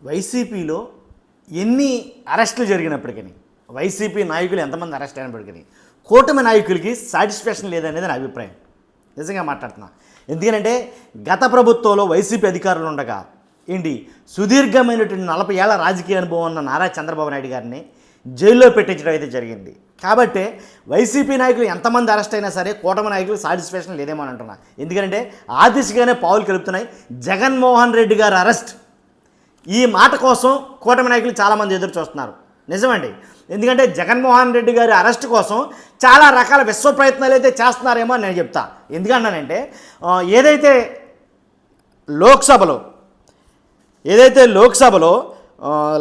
వైసీపీలో ఎన్ని అరెస్టులు జరిగినప్పటికీ, వైసీపీ నాయకులు ఎంతమంది అరెస్ట్ అయినప్పటికీ కూటమి నాయకులకి సాటిస్ఫాక్షన్ లేదనేది నా అభిప్రాయం. నిజంగా మాట్లాడుతున్నా. ఎందుకంటే గత ప్రభుత్వంలో వైసీపీ అధికారులు ఉండగా సుదీర్ఘమైనటువంటి 40 ఏళ్ల రాజకీయ అనుభవం ఉన్న నారా చంద్రబాబు నాయుడు గారిని జైల్లో పెట్టించడం అయితే జరిగింది. కాబట్టి వైసీపీ నాయకులు ఎంతమంది అరెస్ట్ అయినా సరే కూటమి నాయకులు సాటిస్ఫాక్షన్ లేదేమో అని అంటున్నా. ఎందుకంటే ఆ దిశగానే పావులు కలుపుతున్నాయి. జగన్మోహన్ రెడ్డి గారు అరెస్ట్, ఈ మాట కోసం కూటమి నాయకులు చాలామంది ఎదురు చూస్తున్నారు. నిజమండి. ఎందుకంటే జగన్మోహన్ రెడ్డి గారి అరెస్ట్ కోసం చాలా రకాల విశ్వ ప్రయత్నాలు అయితే చేస్తున్నారేమో అని నేను చెప్తా. ఎందుకన్నానంటే ఏదైతే లోక్సభలో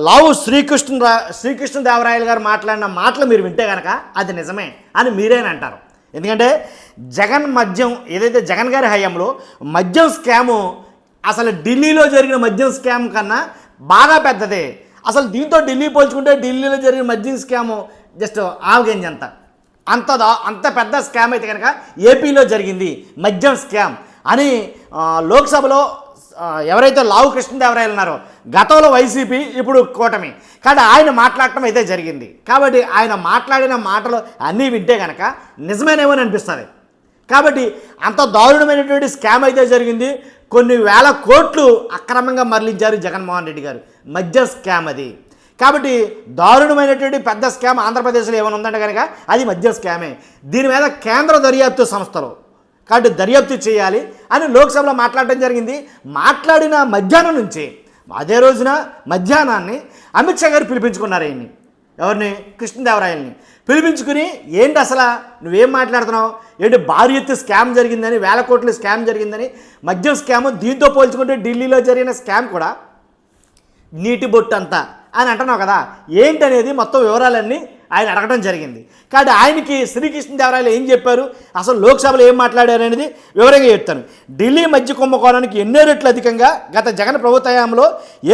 లావు శ్రీకృష్ణదేవరాయలు గారు మాట్లాడిన మాటలు మీరు వింటే కనుక అది నిజమే అని మీరేనా అంటారు. ఎందుకంటే జగన్ గారి హయాంలో మద్యం స్కాము అసలు ఢిల్లీలో జరిగిన మద్యం స్కామ్ కన్నా బాగా పెద్దదే. అసలు దీంతో ఢిల్లీ పోల్చుకుంటే ఢిల్లీలో జరిగిన మద్యం స్కాము జస్ట్ ఆవగింజ అంత పెద్ద స్కామ్ అయితే కనుక ఏపీలో జరిగింది మద్యం స్కామ్ అని లోక్సభలో ఎవరైతే లావు కృష్ణదేవరాయలు ఉన్నారో, గతంలో వైసీపీ ఇప్పుడు కూటమి, కానీ ఆయన మాట్లాడటం అయితే జరిగింది. కాబట్టి ఆయన మాట్లాడిన మాటలు అన్నీ వింటే కనుక నిజమేనేమో అనిపిస్తుంది. కాబట్టి అంత దారుణమైనటువంటి స్కామ్ అయితే జరిగింది. కొన్ని వేల కోట్లు అక్రమంగా మరలించారు జగన్మోహన్ రెడ్డి గారు. మద్య స్కామ్ అది. కాబట్టి దారుణమైనటువంటి పెద్ద స్కామ్ ఆంధ్రప్రదేశ్లో ఏమైనా ఉందంటే కనుక అది మద్య స్కామే. దీని మీద కేంద్ర దర్యాప్తు సంస్థలు కాబట్టి దర్యాప్తు చేయాలి అని లోక్సభలో మాట్లాడడం జరిగింది. మాట్లాడిన మధ్యాహ్నం నుంచి అదే రోజున మధ్యాహ్నాన్ని అమిత్ షా గారు పిలిపించుకున్నారు. ఎవరిని? కృష్ణదేవరాయల్ని పిలిపించుకుని ఏంటి అసలు నువ్వేం మాట్లాడుతున్నావు, ఏంటి భారీ ఎత్తు స్కామ్ జరిగిందని, వేల కోట్ల స్కామ్ జరిగిందని, మద్యం స్కామ్ దీంతో పోల్చుకుంటే ఢిల్లీలో జరిగిన స్కామ్ కూడా నీటి బొట్టు అంతా అని అంటున్నావు కదా, ఏంటనేది మొత్తం వివరాలన్నీ ఆయన అడగడం జరిగింది. కాబట్టి ఆయనకి శ్రీకృష్ణదేవరాయలు ఏం చెప్పారు, అసలు లోక్సభలో ఏం మాట్లాడారు అనేది వివరంగా చెప్తాను. ఢిల్లీ మద్య కుంభకోణానికి ఎన్నో రెట్లు అధికంగా గత జగన్ ప్రభుత్వ హయాంలో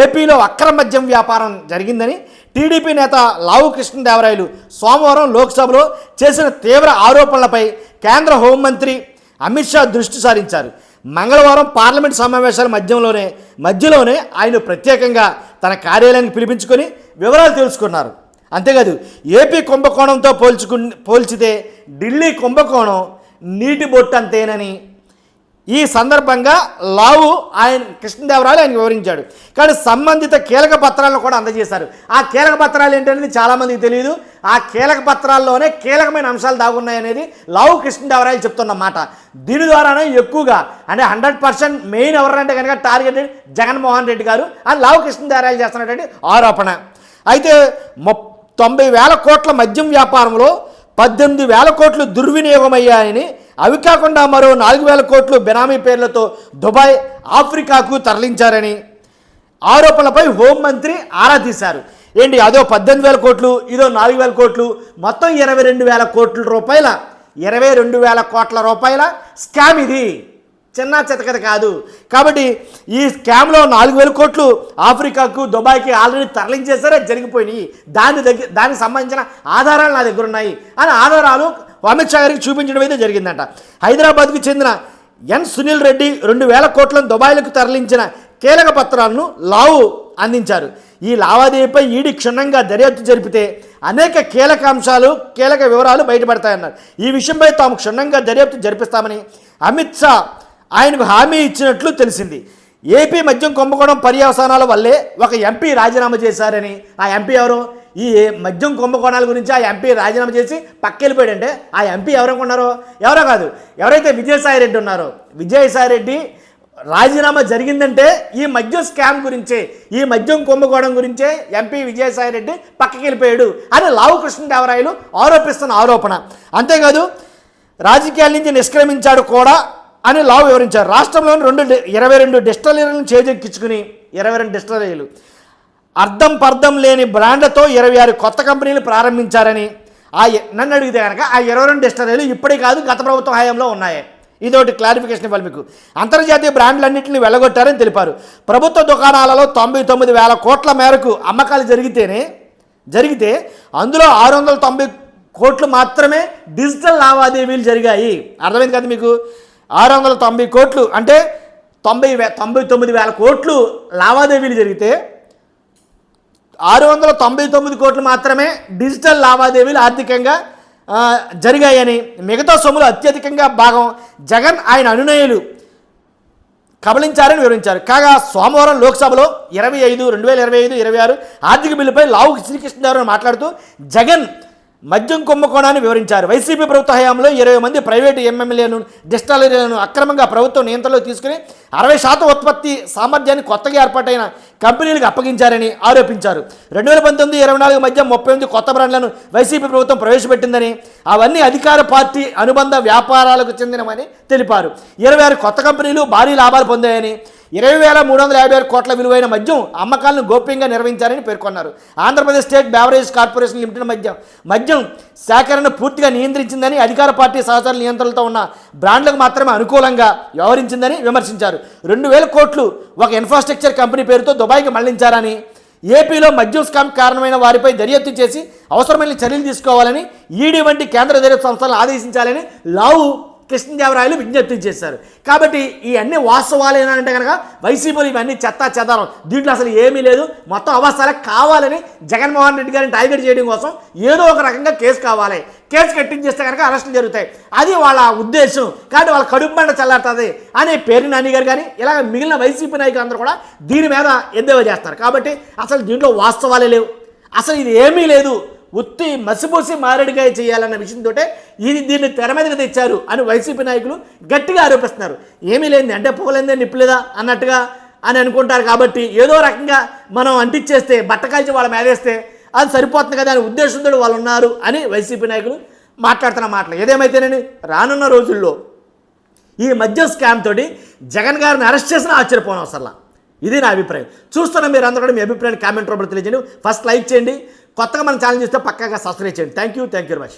ఏపీలో అక్రమ మద్యం వ్యాపారం జరిగిందని టీడీపీ నేత లావు కృష్ణదేవరాయలు సోమవారం లోక్సభలో చేసిన తీవ్ర ఆరోపణలపై కేంద్ర హోంమంత్రి అమిత్ షా దృష్టి సారించారు. మంగళవారం పార్లమెంట్ సమావేశాల మధ్యలోనే ఆయన ప్రత్యేకంగా తన కార్యాలయానికి పిలిపించుకొని వివరాలు తెలుసుకున్నారు. అంతేకాదు ఏపీ కుంభకోణంతో పోల్చితే ఢిల్లీ కుంభకోణం నీటి బొట్టు అంతేనని ఈ సందర్భంగా లావు కృష్ణదేవరాయలు ఆయన వివరించాడు. కానీ సంబంధిత కీలక పత్రాలను కూడా అందజేశారు. ఆ కీలక పత్రాలు ఏంటనేది చాలామందికి తెలియదు. ఆ కీలక పత్రాల్లోనే కీలకమైన అంశాలు దాగున్నాయనేది లావు కృష్ణదేవరాయలు చెప్తున్న మాట. దీని ద్వారానే ఎక్కువగా అంటే 100% మెయిన్ ఎవరంటే కనుక టార్గెటెడ్ జగన్మోహన్ రెడ్డి గారు అని లావు కృష్ణదేవరాయలు చేస్తున్నటువంటి ఆరోపణ. అయితే 90,000 కోట్ల మద్యం వ్యాపారంలో 18,000 కోట్లు దుర్వినియోగమయ్యాయని, అవి కాకుండా మరో 4,000 కోట్లు బెనామీ పేర్లతో దుబాయ్, ఆఫ్రికాకు తరలించారని ఆరోపణలపై హోంమంత్రి ఆరా తీశారు. అదో 18,000 కోట్లు, ఇదో 4,000 కోట్లు, మొత్తం 22,000 కోట్ల రూపాయల స్కామ్ ఇది. చిన్న చితకత కాదు. కాబట్టి ఈ స్కామ్లో 4,000 కోట్లు ఆఫ్రికాకు, దుబాయ్కి ఆల్రెడీ తరలించేసరే జరిగిపోయినాయి. దానికి సంబంధించిన ఆధారాలు నా దగ్గర ఉన్నాయి అని ఆధారాలు అమిత్ షా గారికి చూపించడం అయితే జరిగిందంట. హైదరాబాద్కు చెందిన సునీల్ రెడ్డి 2,000 కోట్లను దుబాయ్లకు తరలించిన కీలక పత్రాలను లావు అందించారు. ఈ లావాదేవీపై ఈడీ క్షుణ్ణంగా దర్యాప్తు జరిపితే అనేక కీలక వివరాలు బయటపడతాయన్నారు. ఈ విషయంపై తాము క్షుణ్ణంగా దర్యాప్తు జరిపిస్తామని అమిత్ షా ఆయనకు హామీ ఇచ్చినట్లు తెలిసింది. ఏపీ మద్యం కుంభకోణం పర్యవసానాల వల్లే ఒక ఎంపీ రాజీనామా చేశారని, ఆ ఎంపీ ఎవరు? ఈ మద్యం కుంభకోణాల గురించి ఆ ఎంపీ రాజీనామా చేసి పక్కెళ్ళిపోయాడంటే ఆ ఎంపీ ఎవరనుకున్నారో? ఎవరో కాదు, ఎవరైతే విజయసాయిరెడ్డి ఉన్నారో, విజయసాయిరెడ్డి రాజీనామా జరిగిందంటే ఈ మద్యం స్కామ్ గురించే, ఈ మద్యం కుంభకోణం గురించే ఎంపీ విజయసాయిరెడ్డి పక్కకి వెళ్ళిపోయాడు అని లావు కృష్ణదేవరాయలు ఆరోపిస్తున్న ఆరోపణ. అంతేకాదు రాజకీయాల నుంచి నిష్క్రమించాడు కూడా అని లావు వివరించారు. రాష్ట్రంలోని 22 డిస్టిలరీలను చేజెక్కించుకుని 22 డిస్టిలరీలు అర్థం లేని బ్రాండ్లతో 26 కొత్త కంపెనీలు ప్రారంభించారని, నన్ను అడిగితే కనుక ఆ 22 డిస్టిలరీలు ఇప్పుడే కాదు గత ప్రభుత్వ హయాంలో ఉన్నాయి. ఇదొకటి క్లారిఫికేషన్ ఇవ్వాలి మీకు. అంతర్జాతీయ బ్రాండ్లన్నింటినీ వెళ్ళగొట్టారని తెలిపారు. ప్రభుత్వ దుకాణాలలో 99,000 కోట్ల మేరకు అమ్మకాలు జరిగితే అందులో 690 కోట్లు మాత్రమే డిజిటల్ లావాదేవీలు జరిగాయి. అర్థమైంది కదా మీకు? 690 కోట్లు అంటే 99,000 కోట్లు లావాదేవీలు జరిగితే 699 కోట్లు మాత్రమే డిజిటల్ లావాదేవీలు ఆర్థికంగా జరిగాయని, మిగతా సొమ్ములు అత్యధికంగా భాగం జగన్ ఆయన అనునయులు కబళించారని వివరించారు. కాగా సోమవారం లోక్సభలో 2025-26 ఆర్థిక బిల్లుపై లావు శ్రీకృష్ణదేవరాయలు మాట్లాడుతూ జగన్ మద్యం కుంభకోణాన్ని వివరించారు. వైసీపీ ప్రభుత్వ హయాంలో 20 మంది ప్రైవేటు ఎమ్మెల్యేలను డిస్టిలరీలను అక్రమంగా ప్రభుత్వం నియంత్రణలో తీసుకుని 60% ఉత్పత్తి సామర్థ్యాన్ని కొత్తగా ఏర్పాటైన కంపెనీలకు అప్పగించారని ఆరోపించారు. 2019-24 మధ్య 38 కొత్త బ్రాండ్లను వైసీపీ ప్రభుత్వం ప్రవేశపెట్టిందని, అవన్నీ అధికార పార్టీ అనుబంధ వ్యాపారాలకు చెందినవని తెలిపారు. 26 కొత్త కంపెనీలు భారీ లాభాలు పొందాయని, 20,356 కోట్ల విలువైన మద్యం అమ్మకాలను గోప్యంగా నిర్వహించారని పేర్కొన్నారు. Andhra Pradesh state beverage corporation limited మద్యం సేకరణను పూర్తిగా నియంత్రించిందని, అధికార పార్టీ సహచర నియంత్రణలతో ఉన్న బ్రాండ్లకు మాత్రమే అనుకూలంగా వ్యవహరించిందని విమర్శించారు. 2,000 కోట్లు ఒక ఇన్ఫ్రాస్ట్రక్చర్ కంపెనీ పేరుతో దుబాయ్కి మళ్లించారని, ఏపీలో మద్యం స్కామ్ కారణమైన వారిపై దర్యాప్తు చేసి అవసరమైన చర్యలు తీసుకోవాలని ఈడీ వంటి కేంద్ర దర్యాప్తు సంస్థలను ఆదేశించాలని లావు కృష్ణదేవరాయలు విజ్ఞప్తి చేశారు. కాబట్టి ఇవన్నీ వాస్తవాలేనంటే కనుక వైసీపీలు ఇవన్నీ చెత్తా చెదారం, దీంట్లో అసలు ఏమీ లేదు, మొత్తం అవసరాలే కావాలని జగన్మోహన్ రెడ్డి గారిని టార్గెట్ చేయడం కోసం ఏదో ఒక రకంగా కేసు కావాలి, కేసు కట్టించేస్తే కనుక అరెస్టులు జరుగుతాయి, అది వాళ్ళ ఉద్దేశం. కాబట్టి వాళ్ళ కడుపు మంట చల్లారుతుంది అని పేరు నాని గారు కానీ ఇలా మిగిలిన వైసీపీ నాయకులు అందరూ కూడా దీని మీద ఎద్దేవా చేస్తారు. కాబట్టి అసలు దీంట్లో వాస్తవాలే లేవు, అసలు ఇది ఏమీ లేదు, ఉత్తి మసిపోసి మారేడుకాయ చేయాలన్న విషయంతో దీన్ని తెర మీదకి తెచ్చారు అని వైసీపీ నాయకులు గట్టిగా ఆరోపిస్తున్నారు. ఏమీ లేని అంటే పోలేందే నిప్పులేదా అన్నట్టుగా అని అనుకుంటారు. కాబట్టి ఏదో రకంగా మనం అంటించేస్తే బట్టకాల్చి వాళ్ళ మేదేస్తే అది సరిపోతుంది కదా అనే ఉద్దేశంతో వాళ్ళు ఉన్నారు అని వైసీపీ నాయకులు మాట్లాడుతున్న మాటలు. ఏదేమైతేనండి, రానున్న రోజుల్లో ఈ మద్యం స్కామ్ తోటి జగన్ గారిని అరెస్ట్ చేసినా ఆశ్చర్యపోవడం అవసరం. ఇది నా అభిప్రాయం. చూస్తున్న మీరు అందరూ కూడా మీ అభిప్రాయాన్ని కామెంట్ రూపంలో తెలియజేయండి. ఫస్ట్ లైక్ చేయండి, కొత్తగా మన ఛానల్ చూస్తే పక్కాగా సబ్స్క్రైబ్ చేయండి. Thank you very much.